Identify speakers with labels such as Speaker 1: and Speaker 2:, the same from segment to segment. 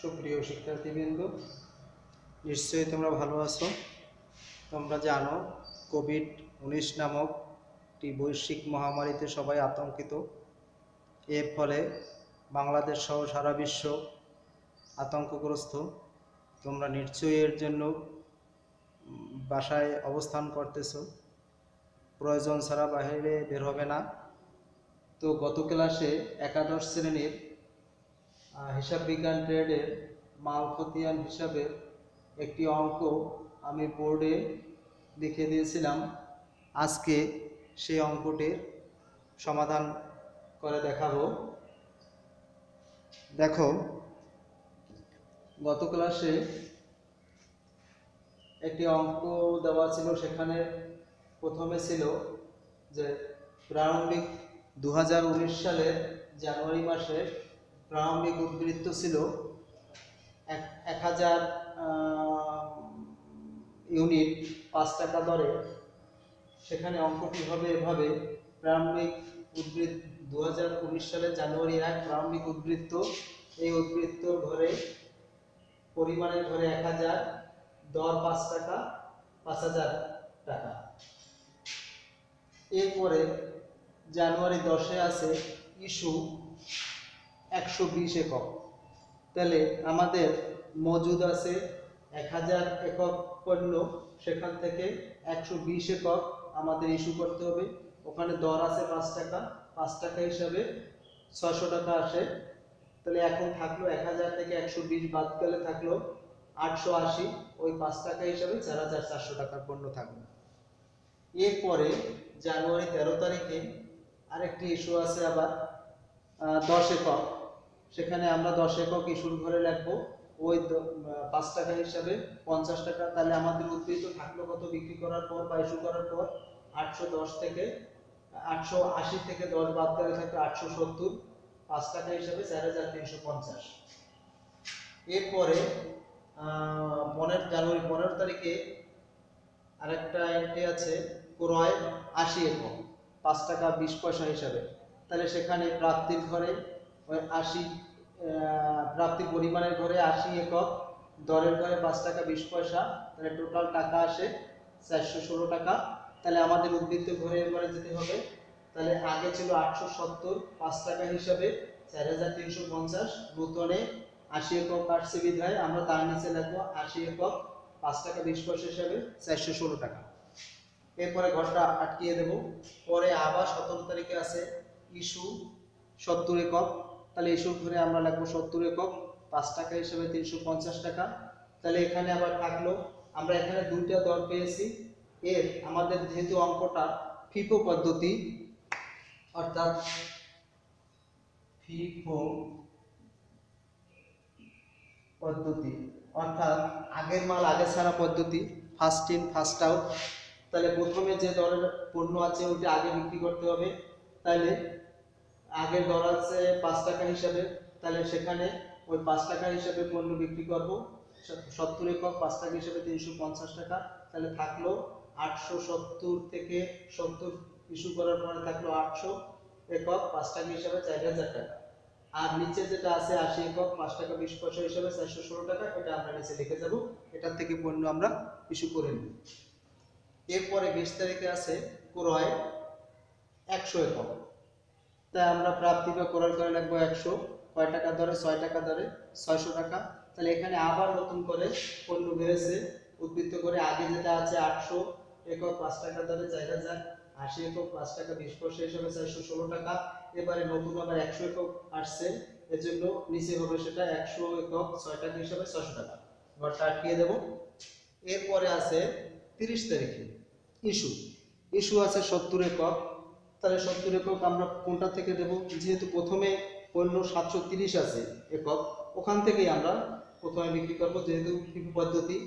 Speaker 1: সুপ্রিয় শিক্ষার্থীবৃন্দ, নিশ্চয়ই তোমরা ভালো আছো। তোমরা জানো কোভিড-19 নামক একটি বৈশ্বিক মহামারীতে সবাই আতঙ্কিত। এর ফলে বাংলাদেশ সহ সারা বিশ্ব আতঙ্কগ্রস্ত। তোমরা নিশ্চয়ই এর জন্য বাসায় অবস্থান করতেছো, প্রয়োজন ছাড়া বাইরে বের হবে না। তো গত ক্লাসে একাদশ শ্রেণীর হিসাব বিজ্ঞান ট্রেডের মাল খতিয়ান হিসাবের একটি অঙ্ক আমি বোর্ডে লিখে দিয়েছিলাম। আজকে সেই অঙ্কটির সমাধান করে দেখাবো। দেখো, গত ক্লাসে একটি অঙ্ক দেওয়া ছিল, সেখানে প্রথমে ছিল যে প্রারম্ভিক 2019 সালের জানুয়ারি মাসে প্রারম্ভিক উদ্বৃত্ত ছিল 1000 ইউনিট 5 টাকা দরে। সেখানে অঙ্কটি হবে এভাবে: প্রারম্ভিক উদ্বৃত্ত 2019 সালের জানুয়ারি 1 প্রারম্ভিক উদ্বৃত্ত, এই উদ্বৃত্ত ঘরে পরিমাণের ঘরে 1000, দর 5 টাকা, 5000 টাকা। এরপরে জানুয়ারি 10-এ আছে ইস্যু 120 একক। তাহলে আমাদের মজুদ আছে 1000 একক পণ্য, সেখান থেকে 120 একক আমাদের ইস্যু করতে হবে। ওখানে দর আছে 5 টাকা, 5 টাকা হিসাবে 600 টাকা আসে। তাহলে এখন থাকলো 1000 থেকে 120 বাদ গেলে থাকলো 880, ওই 5 টাকা হিসাবে 4400 টাকার পণ্য থাকলো। এরপরে জানুয়ারি 13 তারিখে আরেকটি ইস্যু আছে আবার 10 একক। সেখানে আমরা 10 একক ইস্যুর ঘরে রাখবো, ওই 5 টাকা হিসাবে 50 টাকা। তাহলে আমাদের উদ্বৃত্ত থাকলো কত বিক্রি করার পর বা ইস্যু করার পর? 810 থেকে 880 থেকে 10 বাদ গেলে থাকবে 870, 5 টাকা হিসাবে 4350। এরপরে জানুয়ারি 15 তারিখে আরেকটা এন্ট্রি আছে ক্রয় 80 একক 5 টাকা 20 পয়সা হিসাবে। তাহলে সেখানে প্রাপ্তির ঘরে ওই 80 প্রাপ্তির পরিমাণের ঘরে 80 একক, দরের ঘরে 5 টাকা 20 পয়সা, তাহলে টোটাল টাকা আসে 416 টাকা। তাহলে আমাদের উদ্বৃত্ত ঘরে এবারে যেতে হবে। তাহলে আগে ছিল 870 5 টাকা হিসাবে 4350, নতুনে 80 একক আসছে বিধায় আমরা তার নিচে লিখবো 80 একক 5 টাকা 20 পয়সা হিসাবে 416 টাকা। এরপরে ঘরটা আটকিয়ে দেব। পরে আবার 17 তারিখে আছে ইস্যু 70 একক। তাহলে ইস্যুর ঘরে আমরা লিখবো 70 একক 5 টাকা হিসাবে 350 টাকা। তাহলে এখানে আবার থাকলো, আমরা এখানে দুইটা দর পেয়েছি। এর আমাদের যেহেতু অঙ্কটা ফিফো পদ্ধতি, অর্থাৎ ফিফো পদ্ধতি অর্থাৎ আগের মাল আগে ছাড়া পদ্ধতি, ফার্স্ট ইন ফার্স্ট আউট। তাহলে প্রথমে যে দরের পণ্য আছে ওইটা আগে বিক্রি করতে হবে। তাহলে আগের দর আছে 5 টাকা হিসাবে, তাহলে সেখানে ওই 5 টাকা হিসাবে পণ্য বিক্রি করব। 70 একক 5 টাকা হিসাবে 350 টাকা। তাহলে থাকলো 870 থেকে 70 ইস্যু করার পরে থাকলো 800 একক 5 টাকা হিসাবে 4000 টাকা। আর নিচে যেটা আছে 80 একক 5 টাকা 20 পয়সা হিসাবে 416 টাকা, এটা আমরা নিচে লিখে যাব। এটার থেকে পণ্য আমরা ইস্যু করে নেব। এরপরে 20 তারিখে আছে ক্রয় 100 একক। তাই আমরা প্রাপ্তি বা ক্রয় করে লিখব 100, কয় টাকা দরে? 6 টাকা দরে 600 টাকা। তাহলে এখানে আবার নতুন করে পণ্য বেড়েছে উদ্বৃত্ত করে। আগে যেটা আছে 800 একক 5 টাকা দরে 4000, 80 একক 5 টাকা 20 পয়সা হিসাবে 416 টাকা। এবারে নতুন আবার 100 একক আসছে, এজন্য নিচে হবে সেটা 100 একক 6 টাকা হিসাবে 600 টাকা। ঘরটা আটকিয়ে দেব। এরপরে আছে 30 তারিখে ইস্যু আছে 70 একক। তাহলে 70 একক আমরা কোনটা থেকে দেব? যেহেতু প্রথমে পণ্য 730 আছে একক, ওখান থেকেই আমরা প্রথমে বিক্রি করব, যেহেতু ফিফো পদ্ধতি।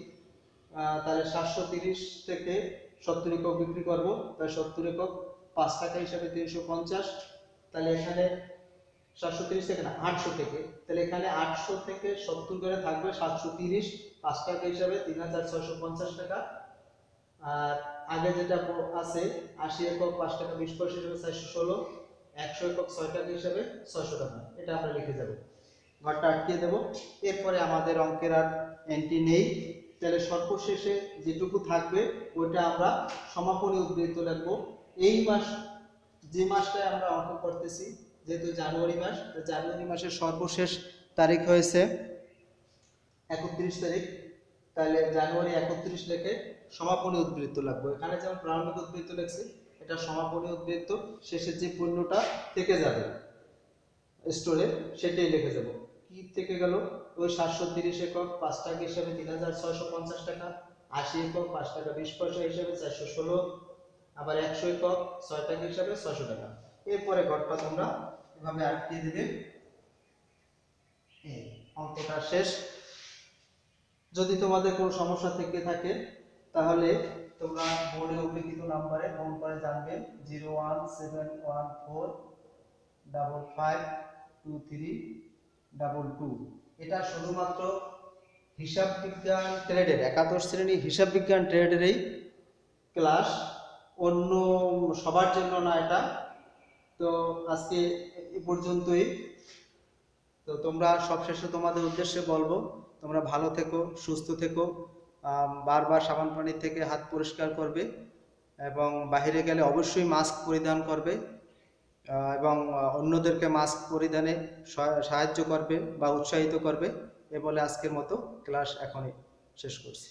Speaker 1: তাহলে 730 থেকে 70 একক বিক্রি করব। তাহলে 70 একক 5 টাকা হিসাবে 350। তাহলে এখানে 730 থেকে না 800 থেকে, তাহলে এখানে 800 থেকে 70 করে থাকবে 730, 5 টাকা হিসাবে 3650 টাকা। আর আগে যেটা আছে 80 একক 5 টাকা 20 পয়সা হিসাবে 416, 100 একক 6 টাকা হিসাবে 600 টাকা, এটা আমরা লিখে যাব। ঘরটা আটকিয়ে দেব। এরপরে আমাদের অঙ্কের আর এন্ট্রি নেই, তাহলে সর্বশেষে যেটুকু থাকবে ওইটা আমরা সমাপনী উদ্বৃত্ত লিখবো। এই মাস, যে মাসটায় আমরা অঙ্ক করতেছি, যেহেতু জানুয়ারি মাস, জানুয়ারি মাসের সর্বশেষ তারিখ হয়েছে 31 তারিখ, তাহলে জানুয়ারি 31 লিখে সমাপনী উদ্বৃত্ত লাগবে। এখানে যেমন প্রারম্ভিক উদ্বৃত্ত লিখছি, এটা সমাপনী উদ্বৃত্ত, শেষে যে পণ্যটা থেকে যাবে স্টোরে সেটাই লিখে যাব। কি থেকে গেল, ওই 730 একক 5 টাকা হিসাবে 3650 টাকা, 80 একক 5 টাকা 20 পয়সা হিসাবে 416, আবার 100 একক 6 টাকা হিসাবে 600 টাকা। এরপরে ঘরটা তোমরা এভাবে আটকিয়ে দেবে। এই অঙ্কটা শেষ। যদি তোমাদের কোনো সমস্যা থেকে থাকে তাহলে তোমরা বোর্ডে উল্লিখিত নাম্বারে ফোন করে জানবে 01714552322। এটা শুধুমাত্র হিসাব বিজ্ঞান ট্রেডের, একাদশ শ্রেণী হিসাব বিজ্ঞান ট্রেডেরই ক্লাস, অন্য সবার জন্য না এটা। তো আজকে এ পর্যন্তই। তো তোমরা সবশেষে তোমাদের উদ্দেশ্যে বলবো, তোমরা ভালো থেকো, সুস্থ থেকো, বারবার সাবান পানি থেকে হাত পরিষ্কার করবে, এবং বাইরে গেলে অবশ্যই মাস্ক পরিধান করবে, এবং অন্যদেরকে মাস্ক পরিধানে সাহায্য করবে বা উৎসাহিত করবে। এ বলে আজকের মতো ক্লাস এখনই শেষ করছি।